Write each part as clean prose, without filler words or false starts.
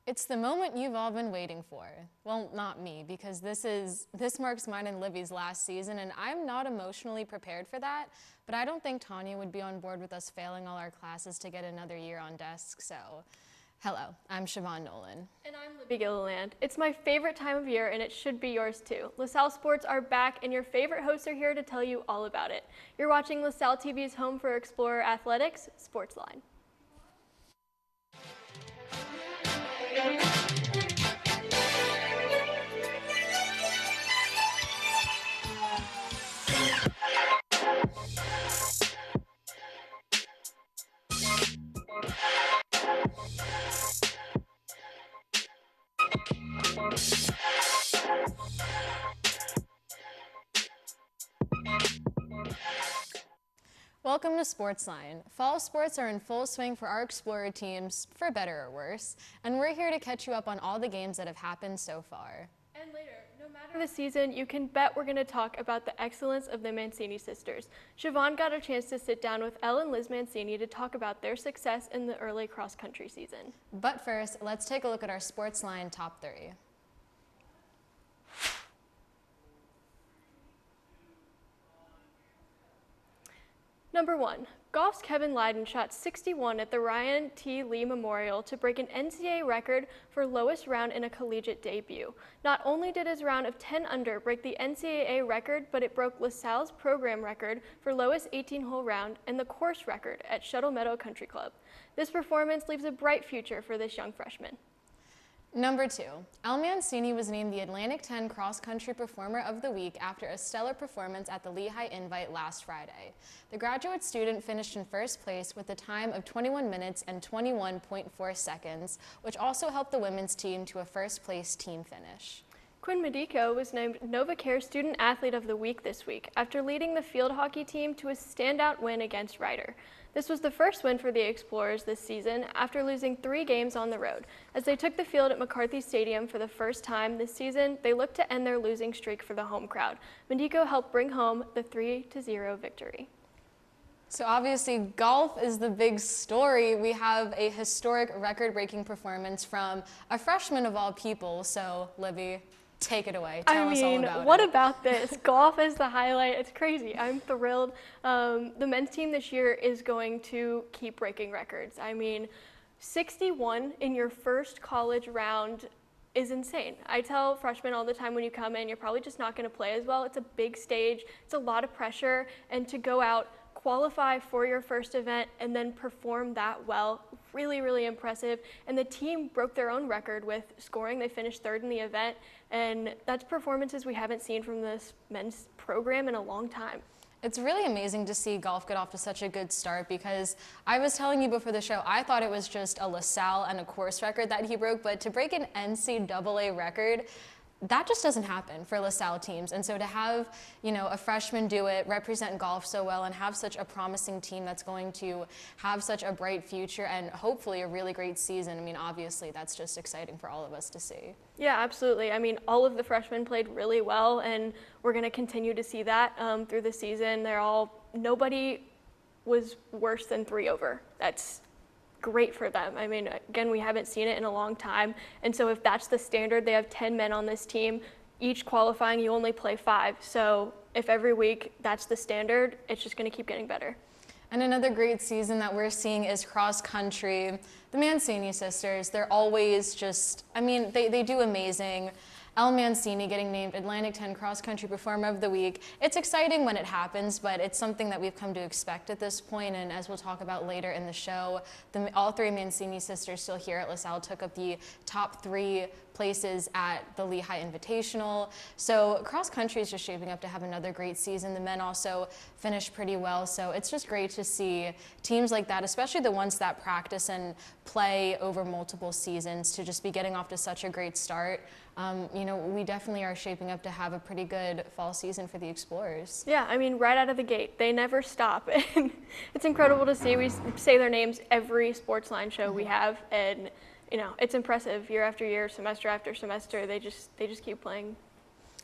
It's the moment you've all been waiting for. Well, not me, because this marks mine and Libby's last season, and I'm not emotionally prepared for that, but I don't think Tanya would be on board with us failing all our classes to get another year on desk, so hello, I'm Siobhan Nolan. And I'm Libby Gilliland. It's my favorite time of year, and it should be yours too. LaSalle Sports are back, and your favorite hosts are here to tell you all about it. You're watching LaSalle TV's home for Explorer Athletics, SportsLine. Welcome to SportsLine. Fall sports are in full swing for our Explorer teams, for better or worse, and we're here to catch you up on all the games that have happened so far. And later, no matter the season, you can bet we're going to talk about the excellence of the Mancini sisters. Siobhan got a chance to sit down with Elle and Liz Mancini to talk about their success in the early cross-country season. But first, let's take a look at our SportsLine top 3. Number 1, golf's Kevin Lyden shot 61 at the Ryan T. Lee Memorial to break an NCAA record for lowest round in a collegiate debut. Not only did his round of 10 under break the NCAA record, but it broke LaSalle's program record for lowest 18-hole round and the course record at Shuttle Meadow Country Club. This performance leaves a bright future for this young freshman. Number 2, Elle Mancini was named the Atlantic 10 Cross Country Performer of the Week after a stellar performance at the Lehigh Invite last Friday. The graduate student finished in first place with a time of 21 minutes and 21.4 seconds, which also helped the women's team to a first place team finish. Quinn Medico was named NovaCare Student Athlete of the Week this week after leading the field hockey team to a standout win against Rider. This was the first win for the Explorers this season after losing 3 games on the road. As they took the field at McCarthy Stadium for the first time this season, they looked to end their losing streak for the home crowd. Medico helped bring home the 3-0 victory. So obviously golf is the big story. We have a historic record-breaking performance from a freshman of all people. So Libby, take it away. Tell us all about it. What about this? Golf is the highlight. It's crazy. I'm thrilled. The men's team this year is going to keep breaking records. I mean, 61 in your first college round is insane. I tell freshmen all the time when you come in, you're probably just not going to play as well. It's a big stage. It's a lot of pressure. And to go out, qualify for your first event, and then perform that well, really, really impressive. And the team broke their own record with scoring. They finished 3rd in the event, and that's performances we haven't seen from this men's program in a long time. It's really amazing to see golf get off to such a good start, because I was telling you before the show, I thought it was just a LaSalle and a course record that he broke, but to break an NCAA record, that just doesn't happen for LaSalle teams. And so to have, a freshman do it, represent golf so well, and have such a promising team that's going to have such a bright future and hopefully a really great season, I mean, obviously that's just exciting for all of us to see. Yeah, absolutely. I mean, all of the freshmen played really well, and we're going to continue to see that through the season. Nobody was worse than 3 over. That's great for them. I mean, again, we haven't seen it in a long time. And so if that's the standard, they have 10 men on this team. Each qualifying, you only play 5. So if every week that's the standard, it's just going to keep getting better. And another great season that we're seeing is cross country. The Mancini sisters, they're always just, they do amazing. Elle Mancini getting named Atlantic 10 Cross Country Performer of the Week. It's exciting when it happens, but it's something that we've come to expect at this point, and as we'll talk about later in the show, all 3 Mancini sisters still here at LaSalle took up the top 3 places at the Lehigh Invitational. So cross country is just shaping up to have another great season. The men also finished pretty well, so it's just great to see teams like that, especially the ones that practice and play over multiple seasons, to just be getting off to such a great start. We definitely are shaping up to have a pretty good fall season for the Explorers. Yeah, I mean, right out of the gate, they never stop. And it's incredible to see. We say their names every SportsLine show we have, and it's impressive year after year, semester after semester. They just keep playing.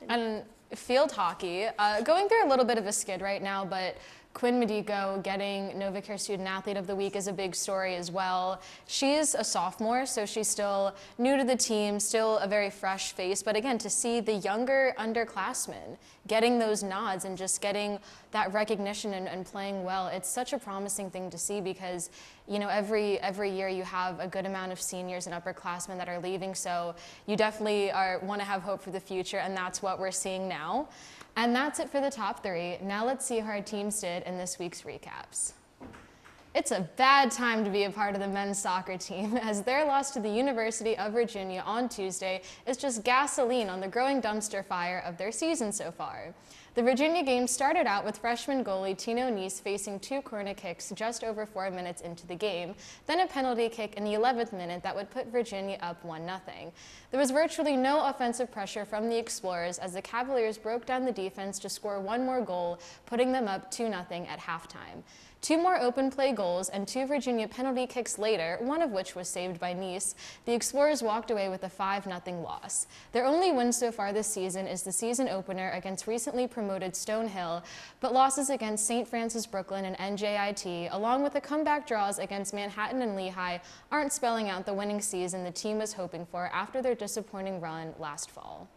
And field hockey, going through a little bit of a skid right now, but Quinn Medico getting NovaCare Student Athlete of the Week is a big story as well. She's a sophomore, so she's still new to the team, still a very fresh face. But again, to see the younger underclassmen getting those nods and just getting that recognition and playing well, it's such a promising thing to see because, you know, every year you have a good amount of seniors and upperclassmen that are leaving. So you definitely want to have hope for the future, and that's what we're seeing now. And that's it for the top 3. Now let's see how our teams did in this week's recaps. It's a bad time to be a part of the men's soccer team, as their loss to the University of Virginia on Tuesday is just gasoline on the growing dumpster fire of their season so far. The Virginia game started out with freshman goalie Tino Nice facing 2 corner kicks just over 4 minutes into the game, then a penalty kick in the 11th minute that would put Virginia up 1-0. There was virtually no offensive pressure from the Explorers as the Cavaliers broke down the defense to score 1 more goal, putting them up 2-0 at halftime. 2 more open play goals and 2 Virginia penalty kicks later, one of which was saved by Nice, the Explorers walked away with a 5-0 loss. Their only win so far this season is the season opener against recently promoted Stonehill, but losses against St. Francis Brooklyn and NJIT, along with the comeback draws against Manhattan and Lehigh, aren't spelling out the winning season the team was hoping for after their disappointing run last fall.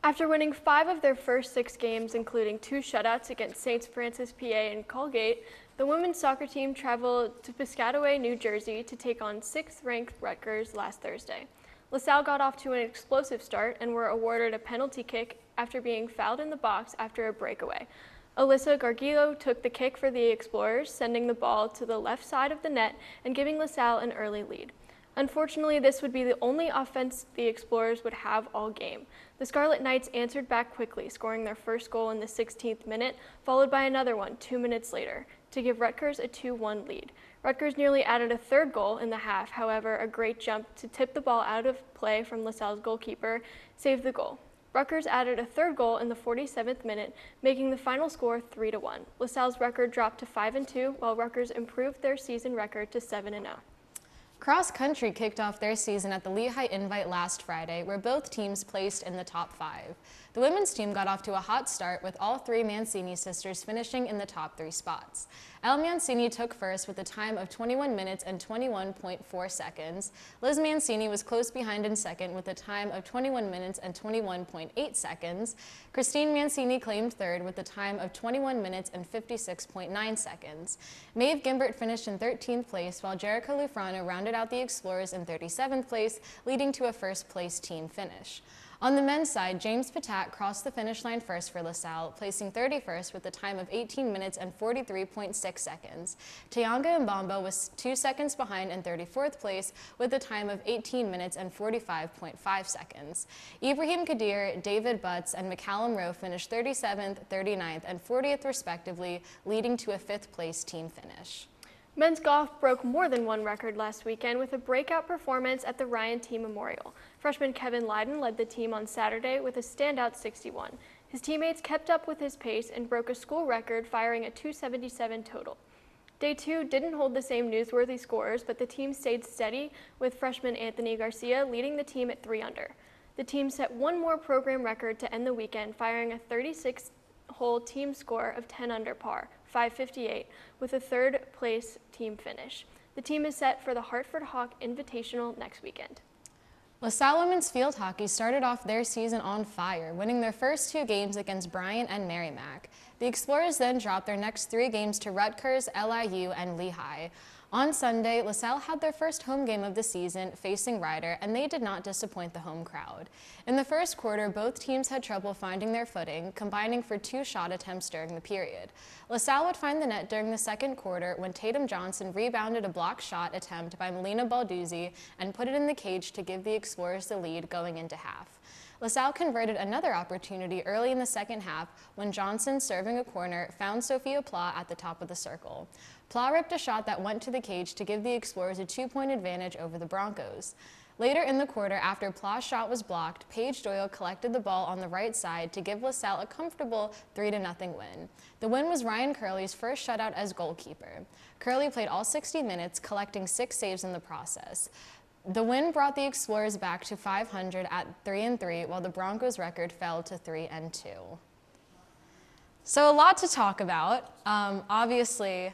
After winning 5 of their first 6 games, including 2 shutouts against St. Francis, PA, and Colgate, the women's soccer team traveled to Piscataway, New Jersey to take on 6th-ranked Rutgers last Thursday. LaSalle got off to an explosive start and were awarded a penalty kick after being fouled in the box after a breakaway. Alyssa Gargillo took the kick for the Explorers, sending the ball to the left side of the net and giving LaSalle an early lead. Unfortunately, this would be the only offense the Explorers would have all game. The Scarlet Knights answered back quickly, scoring their first goal in the 16th minute, followed by another one 2 minutes later, to give Rutgers a 2-1 lead. Rutgers nearly added a 3rd goal in the half, however, a great jump to tip the ball out of play from LaSalle's goalkeeper saved the goal. Rutgers added a 3rd goal in the 47th minute, making the final score 3-1. LaSalle's record dropped to 5-2, while Rutgers improved their season record to 7-0. Cross country kicked off their season at the Lehigh Invite last Friday, where both teams placed in the top 5. The women's team got off to a hot start with all 3 Mancini sisters finishing in the top 3 spots. Elle Mancini took first with a time of 21 minutes and 21.4 seconds. Liz Mancini was close behind in second with a time of 21 minutes and 21.8 seconds. Christine Mancini claimed third with a time of 21 minutes and 56.9 seconds. Maeve Gimbert finished in 13th place, while Jerica Lufrano rounded out the Explorers in 37th place, leading to a first-place team finish. On the men's side, James Patak crossed the finish line first for LaSalle, placing 31st with a time of 18 minutes and 43.6 seconds. Tayanga Mbamba was 2 seconds behind in 34th place with a time of 18 minutes and 45.5 seconds. Ibrahim Kadir, David Butts, and McCallum Rowe finished 37th, 39th, and 40th respectively, leading to a 5th place team finish. Men's golf broke more than one record last weekend with a breakout performance at the Ryan T. Memorial. Freshman Kevin Lyden led the team on Saturday with a standout 61. His teammates kept up with his pace and broke a school record, firing a 277 total. Day 2 didn't hold the same newsworthy scores, but the team stayed steady, with freshman Anthony Garcia leading the team at 3 under. The team set one more program record to end the weekend, firing a 36-hole team score of 10 under par, 558, with a 3rd place team finish. The team is set for the Hartford Hawk Invitational next weekend. LaSalle women's field hockey started off their season on fire, winning their first 2 games against Bryant and Merrimack. The Explorers then dropped their next 3 games to Rutgers, LIU, and Lehigh. On Sunday, LaSalle had their first home game of the season facing Rider, and they did not disappoint the home crowd. In the first quarter, both teams had trouble finding their footing, combining for 2 shot attempts during the period. LaSalle would find the net during the second quarter when Tatum Johnson rebounded a block shot attempt by Melina Balduzzi and put it in the cage to give the Explorers the lead going into half. LaSalle converted another opportunity early in the second half when Johnson, serving a corner, found Sophia Pla at the top of the circle. Pla ripped a shot that went to the cage to give the Explorers a 2-point advantage over the Broncos. Later in the quarter, after Pla's shot was blocked, Paige Doyle collected the ball on the right side to give LaSalle a comfortable 3-0 win. The win was Ryan Curley's first shutout as goalkeeper. Curley played all 60 minutes, collecting 6 saves in the process. The win brought the Explorers back to 500 at 3-3, while the Broncos' record fell to 3-2. So a lot to talk about. Obviously,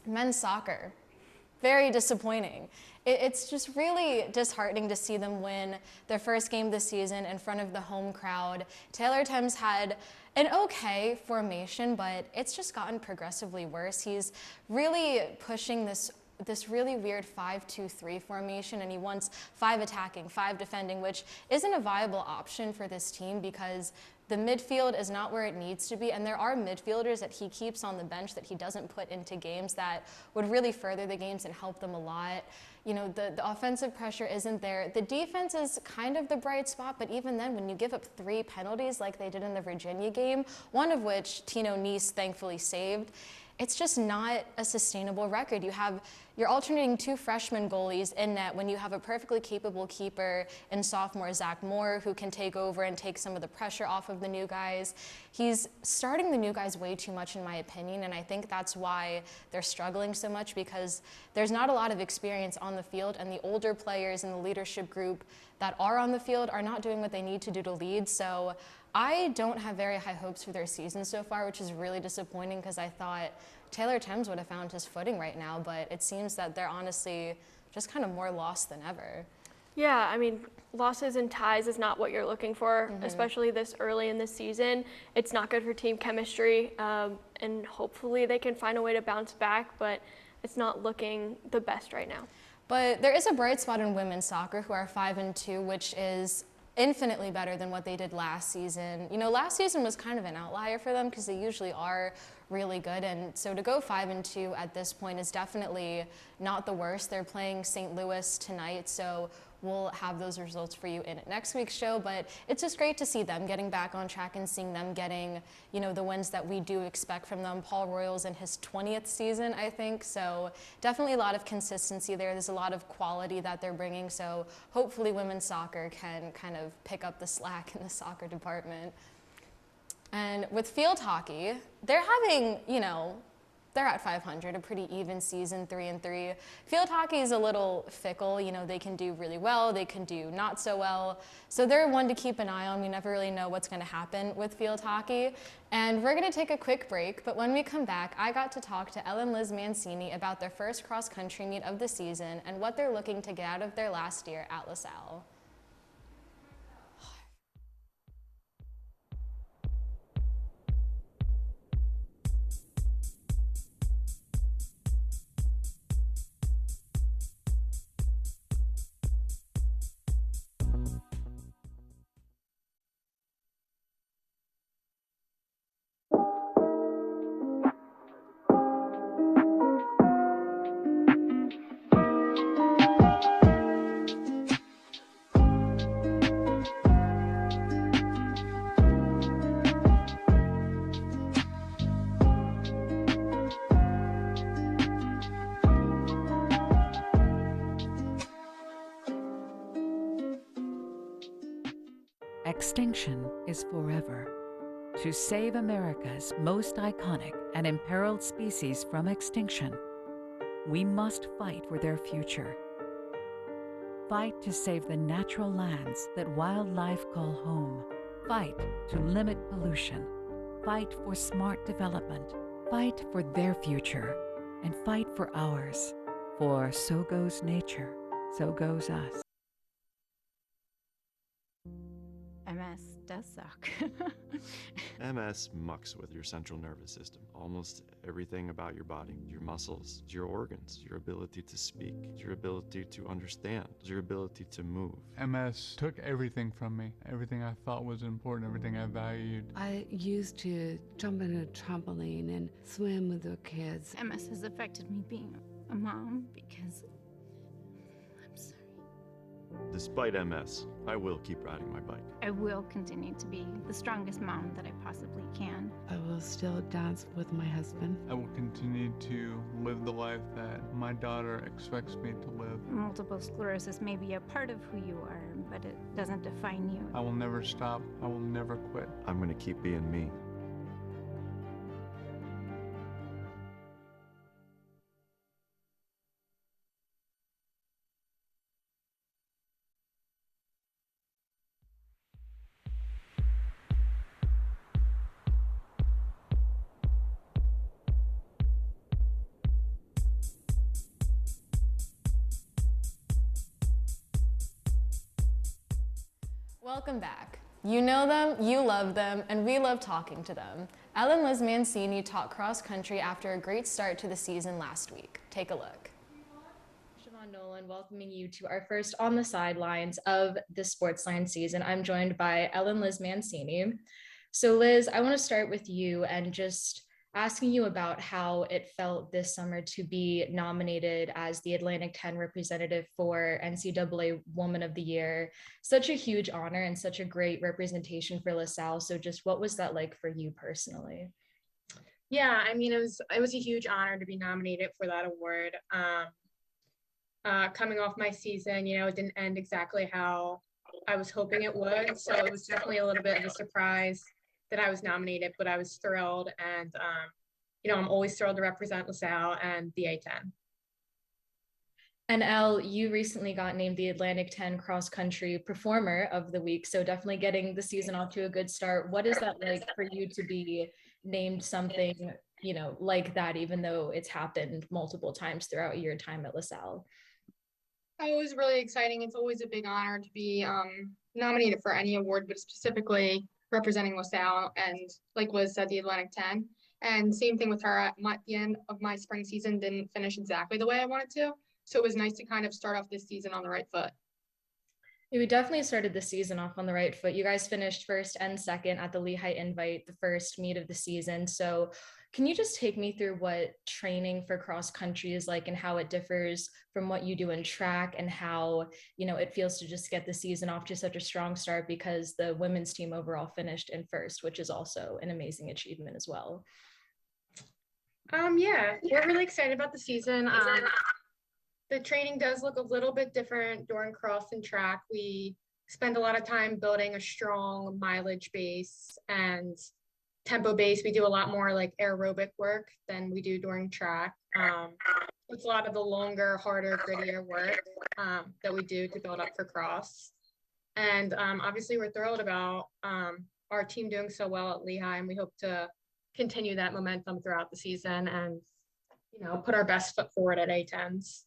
men's soccer, very disappointing. It's just really disheartening to see them win their first game this season in front of the home crowd. Taylor Thames had an okay formation, but it's just gotten progressively worse. He's really pushing this really weird 5-2-3 formation, and he wants 5 attacking, 5 defending, which isn't a viable option for this team because the midfield is not where it needs to be, and there are midfielders that he keeps on the bench that he doesn't put into games that would really further the games and help them a lot. You know, the offensive pressure isn't there. The defense is kind of the bright spot, but even then, when you give up 3 penalties like they did in the Virginia game, one of which Tino Nice thankfully saved, it's just not a sustainable record. You're alternating 2 freshman goalies in net when you have a perfectly capable keeper in sophomore Zach Moore who can take over and take some of the pressure off of the new guys. He's starting the new guys way too much in my opinion, and I think that's why they're struggling so much because there's not a lot of experience on the field, and the older players in the leadership group that are on the field are not doing what they need to do to lead. So I don't have very high hopes for their season so far, which is really disappointing because I thought Taylor Thames would have found his footing right now, but it seems that they're honestly just kind of more lost than ever. Yeah, I mean, losses and ties is not what you're looking for, especially this early in the season. It's not good for team chemistry, and hopefully they can find a way to bounce back, but it's not looking the best right now. But there is a bright spot in women's soccer who are 5-2, which is infinitely better than what they did last season. You know, last season was kind of an outlier for them because they usually are really good, and so to go 5-2 at this point is definitely not the worst. They're playing St. Louis tonight, so we'll have those results for you in next week's show, but it's just great to see them getting back on track and seeing them getting, you know, the wins that we do expect from them. Paul Royal's in his 20th season, I think, so definitely a lot of consistency there. There's a lot of quality that they're bringing, so hopefully women's soccer can kind of pick up the slack in the soccer department. And with field hockey, they're having, you know, they're at 500, a pretty even season, 3-3. Field hockey is a little fickle. You know, they can do really well, they can do not so well. So they're one to keep an eye on. We never really know what's going to happen with field hockey. And we're going to take a quick break, but when we come back, I got to talk to Ellen Liz Mancini about their first cross-country meet of the season and what they're looking to get out of their last year at LaSalle. Extinction is forever. To save America's most iconic and imperiled species from extinction, we must fight for their future. Fight to save the natural lands that wildlife call home. Fight to limit pollution. Fight for smart development. Fight for their future. And fight for ours. For so goes nature, so goes us. MS does suck. MS mucks with your central nervous system. Almost everything about your body, your muscles, your organs, your ability to speak, your ability to understand, your ability to move. MS took everything from me. Everything I thought was important, everything I valued. I used to jump in a trampoline and swim with the kids. MS has affected me being a mom because I'm sorry. Despite MS, I will keep riding my bike. I will continue to be the strongest mom that I possibly can. I will still dance with my husband. I will continue to live the life that my daughter expects me to live. Multiple sclerosis may be a part of who you are, but it doesn't define you. I will never stop. I will never quit. I'm gonna keep being me. Welcome back. You know them, you love them, and we love talking to them. Elle and Liz Mancini taught cross country after a great start to the season last week. Take a look. Siobhan Nolan welcoming you to our first On the Sidelines of the SportsLine season. I'm joined by Elle and Liz Mancini. So Liz, I want to start with you and just asking you about how it felt this summer to be nominated as the Atlantic 10 representative for NCAA Woman of the Year. Such a huge honor and such a great representation for LaSalle. So just what was that like for you personally? Yeah, I mean, it was a huge honor to be nominated for that award. Coming off my season, it didn't end exactly how I was hoping it would. So it was definitely a little bit of a surprise that I was nominated, but I was thrilled. And, I'm always thrilled to represent LaSalle and the A10. And Elle, you recently got named the Atlantic 10 Cross Country Performer of the Week. So definitely getting the season off to a good start. What is that like for you to be named something, like that, even though it's happened multiple times throughout your time at LaSalle? It was really exciting. It's always a big honor to be nominated for any award, but specifically representing LaSalle and, like Liz said, the Atlantic 10. And same thing with her. At the end of my spring season didn't finish exactly the way I wanted to. So it was nice to kind of start off this season on the right foot. Yeah, we definitely started the season off on the right foot. You guys finished first and second at the Lehigh Invite, the first meet of the season. So can you just take me through what training for cross country is like and how it differs from what you do in track and how, it feels to just get the season off to such a strong start because the women's team overall finished in first, which is also an amazing achievement as well. Yeah, we're really excited about the season. The training does look a little bit different during cross and track. We spend a lot of time building a strong mileage base and tempo base. We do a lot more like aerobic work than we do during track. It's a lot of the longer, harder, grittier work that we do to build up for cross. And obviously we're thrilled about our team doing so well at Lehigh, and we hope to continue that momentum throughout the season and, put our best foot forward at A10s.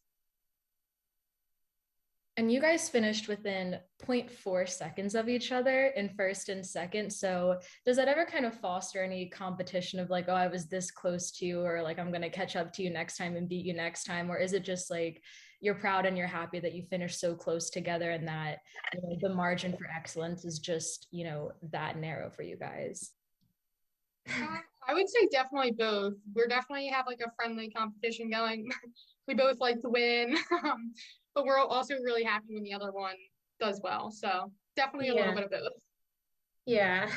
And you guys finished within 0.4 seconds of each other in first and second. So does that ever kind of foster any competition of like, oh, I was this close to you, or like, I'm going to catch up to you next time and beat you next time? Or is it just like, you're proud and you're happy that you finished so close together and that, the margin for excellence is just, that narrow for you guys? I would say definitely both. We're definitely have like a friendly competition going. We both like to win. But we're also really happy when the other one does well. So definitely a little bit of both. Yeah.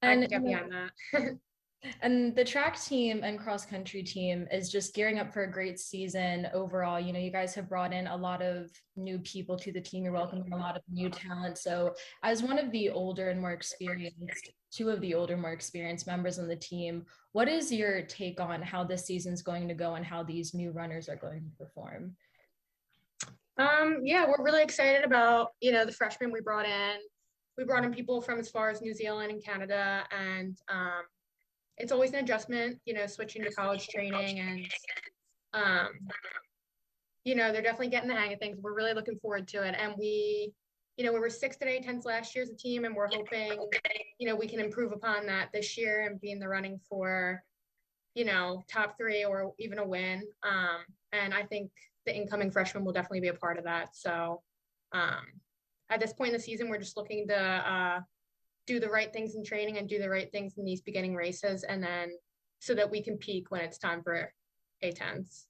And I can get behind that. And the track team and cross country team is just gearing up for a great season overall. You guys have brought in a lot of new people to the team. You're welcoming a lot of new talent. So as one of the older and more experienced, two of the older, more experienced members on the team, what is your take on how this season's going to go and how these new runners are going to perform? Yeah, we're really excited about, the freshmen we brought in. We brought in people from as far as New Zealand and Canada, and it's always an adjustment, switching to college training, and they're definitely getting the hang of things. We're really looking forward to it. And we were 6th at A10s last year as a team, and we're hoping, we can improve upon that this year and be in the running for, top 3 or even a win. And I think the incoming freshmen will definitely be a part of that. So at this point in the season, we're just looking to do the right things in training and do the right things in these beginning races, and then so that we can peak when it's time for A10s.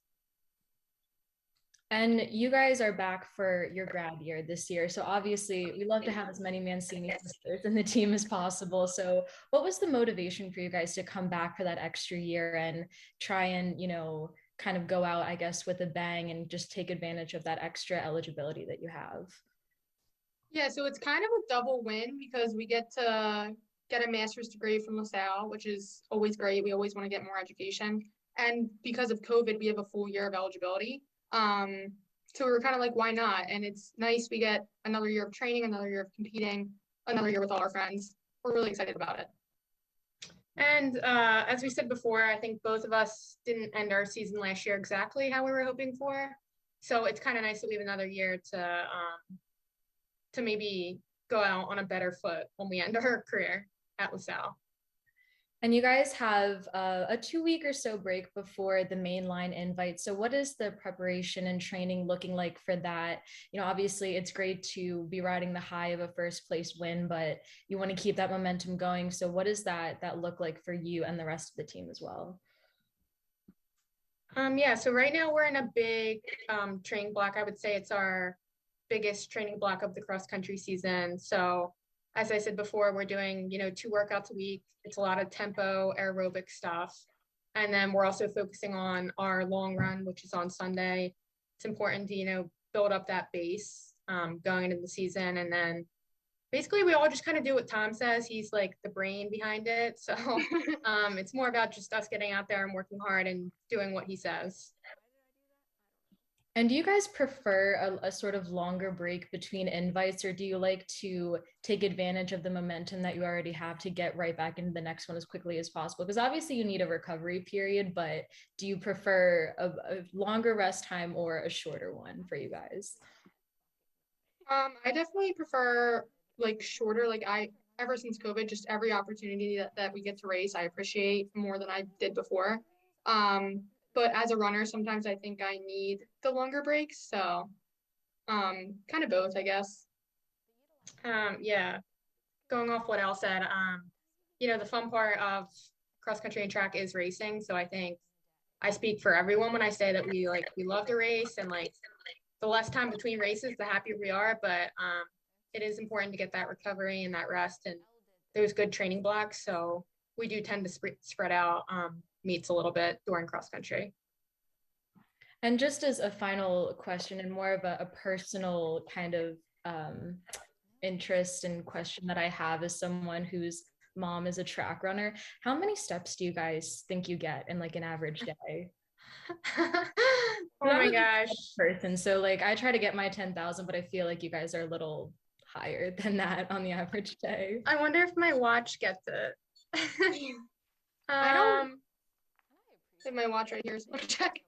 And you guys are back for your grad year this year. So obviously we love to have as many Mancini sisters in the team as possible. So what was the motivation for you guys to come back for that extra year and try and, kind of go out, I guess, with a bang and just take advantage of that extra eligibility that you have? Yeah, so it's kind of a double win because we get to get a master's degree from LaSalle, which is always great. We always want to get more education. And because of COVID, we have a full year of eligibility. So we were kind of like, why not? And it's nice. We get another year of training, another year of competing, another year with all our friends. We're really excited about it. And as we said before, I think both of us didn't end our season last year exactly how we were hoping for. So it's kind of nice that we have another year to maybe go out on a better foot when we end our career at LaSalle. And you guys have a 2-week or so break before the mainline invite. So what is the preparation and training looking like for that? You know, obviously it's great to be riding the high of a first place win, but you want to keep that momentum going. So what does that look like for you and the rest of the team as well? Yeah, so right now we're in a big training block. I would say it's our biggest training block of the cross country season. So as I said before, we're doing, 2 workouts a week. It's a lot of tempo aerobic stuff. And then we're also focusing on our long run, which is on Sunday. It's important to, build up that base going into the season. And then basically we all just kind of do what Tom says. He's like the brain behind it. So it's more about just us getting out there and working hard and doing what he says. And do you guys prefer a sort of longer break between invites, or do you like to take advantage of the momentum that you already have to get right back into the next one as quickly as possible? Because obviously you need a recovery period, but do you prefer a longer rest time or a shorter one for you guys? I definitely prefer like shorter, ever since COVID, just every opportunity that we get to race, I appreciate more than I did before. But as a runner, sometimes I think I need the longer breaks. So kind of both, I guess. Yeah, going off what Elle said, the fun part of cross country and track is racing. So I think I speak for everyone when I say that we love to race, and the less time between races, the happier we are. But it is important to get that recovery and that rest and those good training blocks. So we do tend to spread out meets a little bit during cross country. And just as a final question and more of a personal kind of interest and question that I have as someone whose mom is a track runner, how many steps do you guys think you get in an average day? Oh my gosh. Person. So I try to get my 10,000, but I feel like you guys are a little higher than that on the average day. I wonder if my watch gets it. I don't. I have my watch right here, so let me check.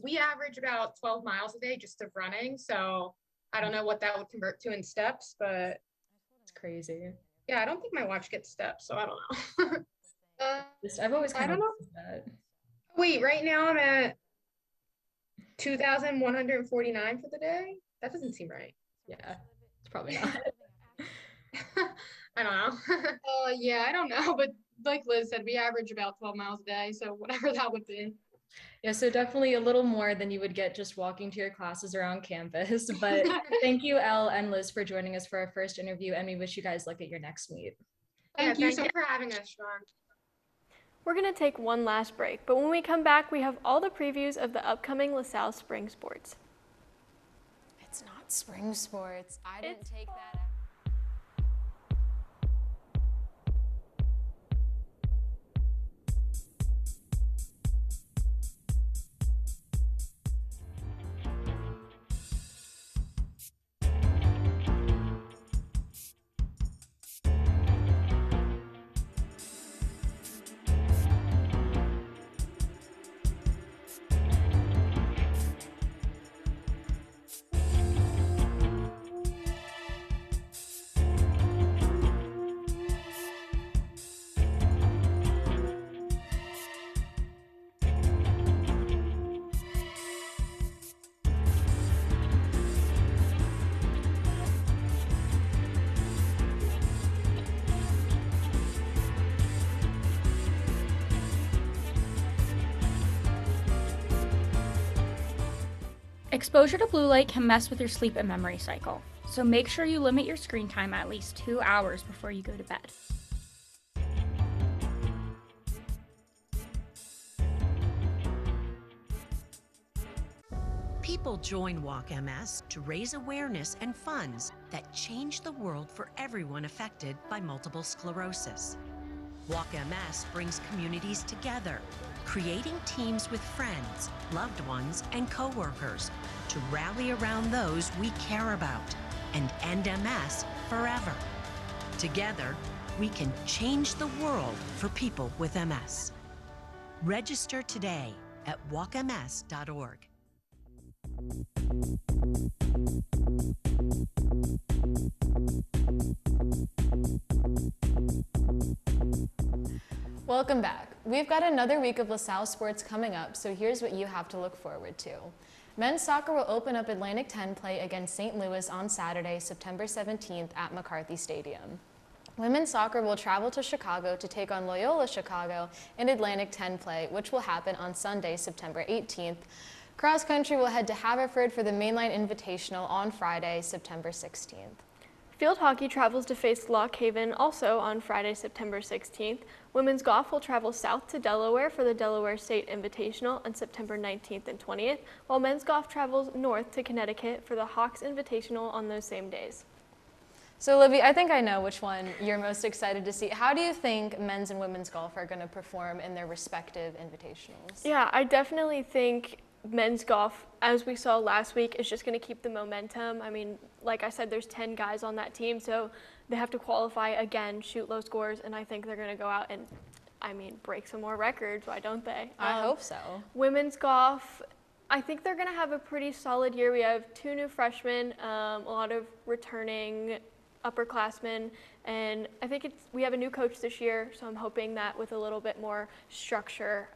We average about 12 miles a day just of running. So I don't know what that would convert to in steps, but it's crazy. Yeah, I don't think my watch gets steps, so I don't know. I've always kind of know. That. Wait, right now I'm at 2,149 for the day. That doesn't seem right. Yeah, it's probably not. I don't know. Yeah, I don't know, but like Liz said, we average about 12 miles a day, so whatever that would be. Yeah, so definitely a little more than you would get just walking to your classes around campus. But thank you, Elle and Liz, for joining us for our first interview, and we wish you guys luck at your next meet. Thank you so much for having us, Siobhan. We're going to take one last break, but when we come back, we have all the previews of the upcoming LaSalle Spring Sports. It's not spring sports. I didn't take that. Exposure to blue light can mess with your sleep and memory cycle, so make sure you limit your screen time at least 2 hours before you go to bed. People join Walk MS to raise awareness and funds that change the world for everyone affected by multiple sclerosis. Walk MS brings communities together, creating teams with friends, loved ones, and coworkers to rally around those we care about and end MS forever. Together, we can change the world for people with MS. Register today at walkms.org. Welcome back. We've got another week of LaSalle sports coming up, so here's what you have to look forward to. Men's soccer will open up Atlantic 10 play against St. Louis on Saturday, September 17th at McCarthy Stadium. Women's soccer will travel to Chicago to take on Loyola Chicago in Atlantic 10 play, which will happen on Sunday, September 18th. Cross country will head to Haverford for the Mainline Invitational on Friday, September 16th. Field hockey travels to face Lock Haven also on Friday, September 16th. Women's golf will travel south to Delaware for the Delaware State Invitational on September 19th and 20th, while men's golf travels north to Connecticut for the Hawks Invitational on those same days. So Libby, I think I know which one you're most excited to see. How do you think men's and women's golf are going to perform in their respective invitationals? Yeah, I definitely think men's golf, as we saw last week, is just going to keep the momentum. I mean, like I said, there's 10 guys on that team, so they have to qualify again, shoot low scores, and I think they're going to go out and, break some more records. Why don't they? I hope so. Women's golf, I think they're going to have a pretty solid year. We have 2 new freshmen, a lot of returning upperclassmen, and I think we have a new coach this year, so I'm hoping that with a little bit more structure,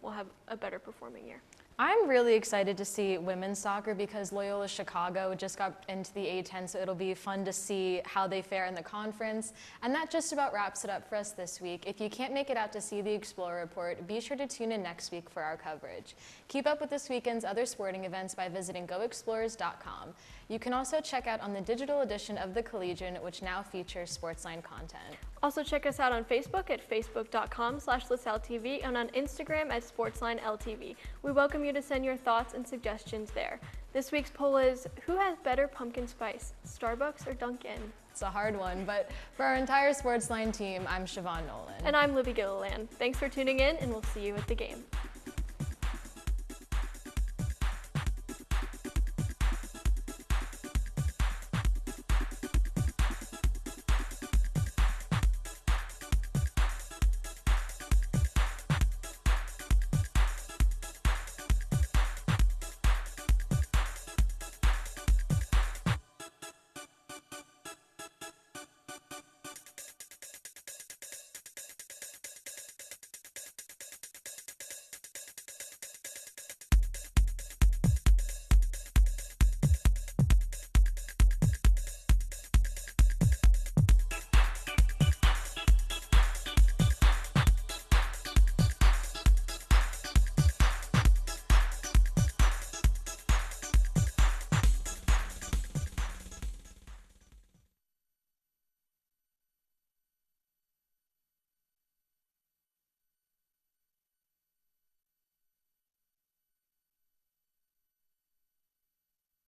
we'll have a better performing year. I'm really excited to see women's soccer because Loyola Chicago just got into the A10, so it'll be fun to see how they fare in the conference. And that just about wraps it up for us this week. If you can't make it out to see the Explorer Report, be sure to tune in next week for our coverage. Keep up with this weekend's other sporting events by visiting goexplorers.com. You can also check out on the digital edition of The Collegian, which now features SportsLine content. Also check us out on Facebook at facebook.com/LaSalleTV and on Instagram at SportsLineLTV. We welcome you to send your thoughts and suggestions there. This week's poll is, who has better pumpkin spice, Starbucks or Dunkin'? It's a hard one, but for our entire SportsLine team, I'm Siobhan Nolan. And I'm Libby Gilliland. Thanks for tuning in, and we'll see you at the game.